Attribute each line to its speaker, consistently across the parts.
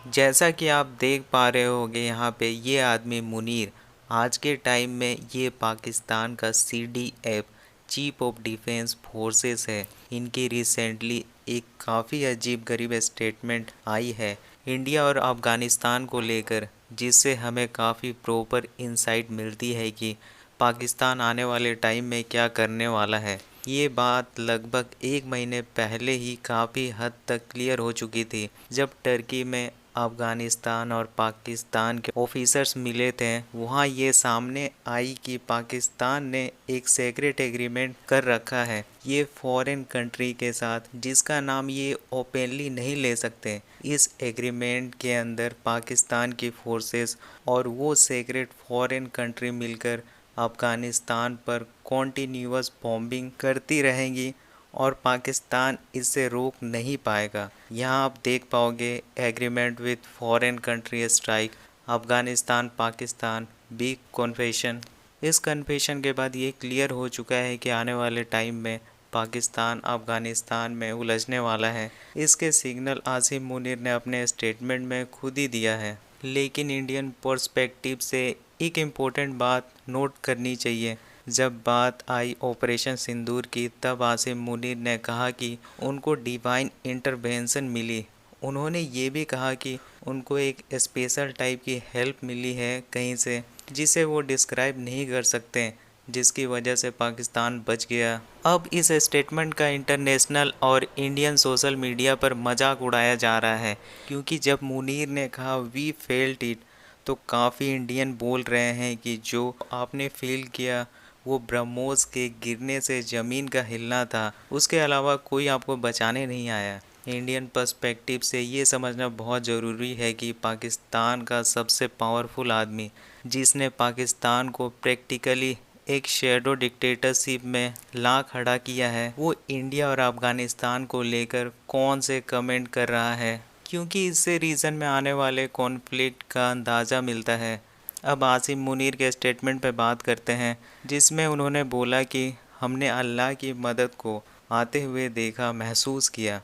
Speaker 1: जैसा कि आप देख पा रहे होगे यहाँ पे ये आदमी मुनीर आज के टाइम में ये पाकिस्तान का CDF chief of defence forces है। इनकी रिसेंटली एक काफ़ी अजीब गरीब स्टेटमेंट आई है इंडिया और अफ़गानिस्तान को लेकर, जिससे हमें काफ़ी प्रॉपर इंसाइट मिलती है कि पाकिस्तान आने वाले टाइम में क्या करने वाला है। ये बात लगभग एक महीने पहले ही काफ़ी हद तक क्लियर हो चुकी थी, जब टर्की में अफ़गानिस्तान और पाकिस्तान के ऑफिसर्स मिले थे। वहाँ ये सामने आई कि पाकिस्तान ने एक सीक्रेट एग्रीमेंट कर रखा है ये फॉरेन कंट्री के साथ, जिसका नाम ये ओपनली नहीं ले सकते। इस एग्रीमेंट के अंदर पाकिस्तान की फोर्सेस और वो सीक्रेट फॉरेन कंट्री मिलकर अफ़गानिस्तान पर कॉन्टीन्यूअस बॉम्बिंग करती रहेंगी और पाकिस्तान इसे रोक नहीं पाएगा। यहाँ आप देख पाओगे agreement with foreign country strike Afghanistan Pakistan big confession. इस कन्फेशन के बाद ये क्लियर हो चुका है कि आने वाले टाइम में पाकिस्तान अफ़गानिस्तान में उलझने वाला है। इसके सिग्नल आसिम मुनीर ने अपने स्टेटमेंट में खुद ही दिया है। लेकिन इंडियन पर्सपेक्टिव से एक इम्पोर्टेंट बात नोट करनी चाहिए। जब बात आई ऑपरेशन सिंदूर की, तब आसिम मुनीर ने कहा कि उनको डिवाइन इंटरवेंशन मिली। उन्होंने ये भी कहा कि उनको एक स्पेशल टाइप की हेल्प मिली है कहीं से, जिसे वो डिस्क्राइब नहीं कर सकते, जिसकी वजह से पाकिस्तान बच गया। अब इस स्टेटमेंट का इंटरनेशनल और इंडियन सोशल मीडिया पर मजाक उड़ाया जा रहा है, क्योंकि जब मुनीर ने कहा वी फेल्ट इट, तो काफ़ी इंडियन बोल रहे हैं कि जो आपने फील किया वो ब्रह्मोस के गिरने से ज़मीन का हिलना था, उसके अलावा कोई आपको बचाने नहीं आया। इंडियन पर्सपेक्टिव से ये समझना बहुत ज़रूरी है कि पाकिस्तान का सबसे पावरफुल आदमी, जिसने पाकिस्तान को प्रैक्टिकली एक शेडो डिक्टेटरशिप में ला खड़ा किया है, वो इंडिया और अफ़गानिस्तान को लेकर कौन से कमेंट कर रहा है, क्योंकि इससे रीजन में आने वाले कॉन्फ्लिक्ट का अंदाज़ा मिलता है। अब आसिम मुनीर के स्टेटमेंट पे बात करते हैं, जिसमें उन्होंने बोला कि हमने अल्लाह की मदद को आते हुए देखा, महसूस किया।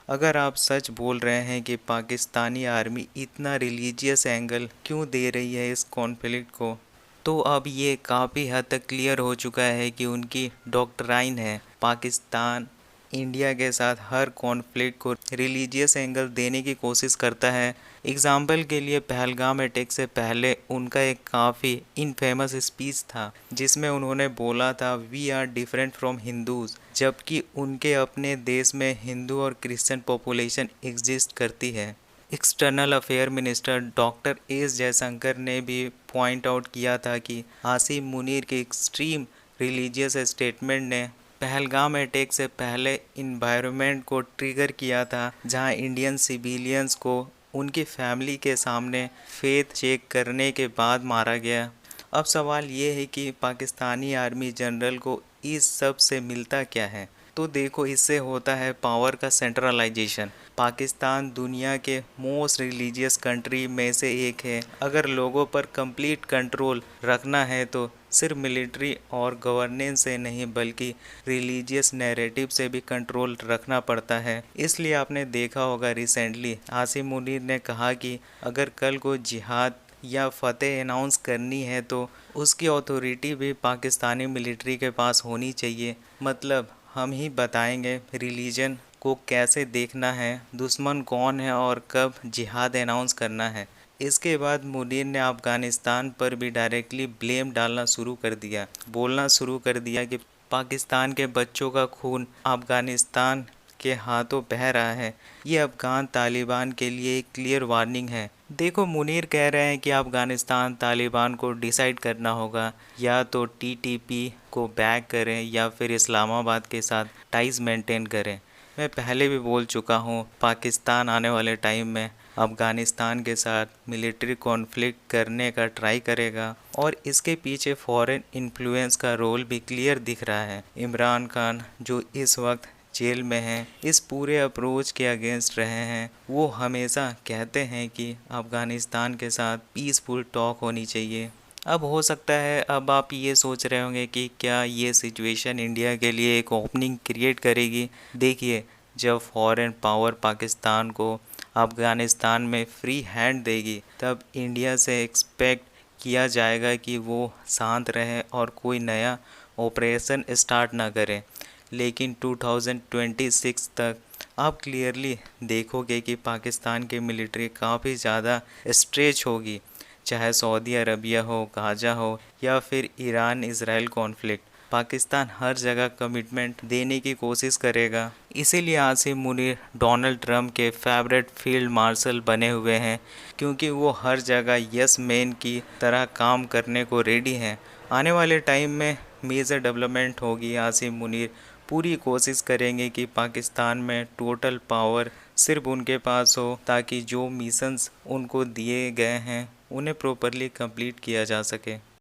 Speaker 1: अगर आप सच बोल रहे हैं कि पाकिस्तानी आर्मी इतना रिलीजियस एंगल क्यों दे रही है इस कॉन्फ्लिक्ट को, तो अब ये काफ़ी हद तक क्लियर हो चुका है कि उनकी डॉक्ट्राइन है पाकिस्तान इंडिया के साथ हर कॉन्फ्लिक्ट को रिलीजियस एंगल देने की कोशिश करता है। एग्ज़ाम्पल के लिए पहलगाम अटैक से पहले उनका एक काफ़ी इनफेमस स्पीच था, जिसमें उन्होंने बोला था we are different from Hindus, जबकि उनके अपने देश में हिंदू और क्रिश्चियन पॉपुलेशन एग्जिस्ट करती है। External affair minister doctor S Jaishankar ने भी पॉइंट आउट किया था कि आसिम मुनीर के एक्सट्रीम रिलीजियस स्टेटमेंट ने पहलगाम अटैक से पहले इन्वायरमेंट को ट्रिगर किया था, जहां इंडियन सिविलियंस को उनकी फैमिली के सामने फेथ चेक करने के बाद मारा गया। अब सवाल ये है कि पाकिस्तानी आर्मी जनरल को इस सब से मिलता क्या है। तो देखो, इससे होता है पावर का सेंट्रलाइजेशन। पाकिस्तान दुनिया के मोस्ट रिलीजियस कंट्री में से एक है। अगर लोगों पर कंप्लीट कंट्रोल रखना है तो सिर्फ मिलिट्री और गवर्नेंस से नहीं, बल्कि रिलीजियस नैरेटिव से भी कंट्रोल रखना पड़ता है। इसलिए आपने देखा होगा रिसेंटली आसिम मुनीर ने कहा कि अगर कल को जिहाद या फतेह अनाउंस करनी है तो उसकी अथॉरिटी भी पाकिस्तानी मिलिट्री के पास होनी चाहिए। मतलब हम ही बताएंगे रिलीजन को कैसे देखना है, दुश्मन कौन है और कब जिहाद अनाउंस करना है। इसके बाद मुनीर ने अफ़गानिस्तान पर भी डायरेक्टली ब्लेम डालना शुरू कर दिया, बोलना शुरू कर दिया कि पाकिस्तान के बच्चों का खून अफ़गानिस्तान के हाथों बह रहा है। ये अफ़गान तालिबान के लिए एक क्लियर वार्निंग है। देखो, मुनीर कह रहे हैं कि अफ़गानिस्तान तालिबान को डिसाइड करना होगा, या तो टीटीपी को बैक करें या फिर इस्लामाबाद के साथ टाइज मेंटेन करें। मैं पहले भी बोल चुका हूँ, पाकिस्तान आने वाले टाइम में अफ़गानिस्तान के साथ मिलिट्री कॉन्फ्लिक्ट करने का ट्राई करेगा, और इसके पीछे फॉरेन इन्फ्लुएंस का रोल भी क्लियर दिख रहा है। इमरान खान जो इस वक्त जेल में हैं, इस पूरे अप्रोच के अगेंस्ट रहे हैं। वो हमेशा कहते हैं कि अफ़गानिस्तान के साथ पीसफुल टॉक होनी चाहिए। अब हो सकता है अब आप ये सोच रहे होंगे कि क्या ये सिचुएशन इंडिया के लिए एक ओपनिंग क्रिएट करेगी। देखिए, जब फॉरेन पावर पाकिस्तान को अफ़गानिस्तान में फ्री हैंड देगी, तब इंडिया से एक्सपेक्ट किया जाएगा कि वो शांत रहे और कोई नया ऑपरेशन स्टार्ट ना करे। लेकिन 2026 तक आप क्लियरली देखोगे कि पाकिस्तान की मिलिट्री काफ़ी ज़्यादा स्ट्रेच होगी, चाहे सऊदी अरबिया हो, गाज़ा हो या फिर ईरान इज़राइल कॉन्फ्लिक्ट। पाकिस्तान हर जगह कमिटमेंट देने की कोशिश करेगा। इसीलिए आसिम मुनीर डोनाल्ड ट्रंप के फेवरेट फील्ड मार्शल बने हुए हैं, क्योंकि वो हर जगह यस मैन की तरह काम करने को रेडी हैं। आने वाले टाइम में मेजर डेवलपमेंट होगी। आसिम मुनीर पूरी कोशिश करेंगे कि पाकिस्तान में टोटल पावर सिर्फ उनके पास हो, ताकि जो मिशंस उनको दिए गए हैं उन्हें प्रॉपरली कंप्लीट किया जा सके।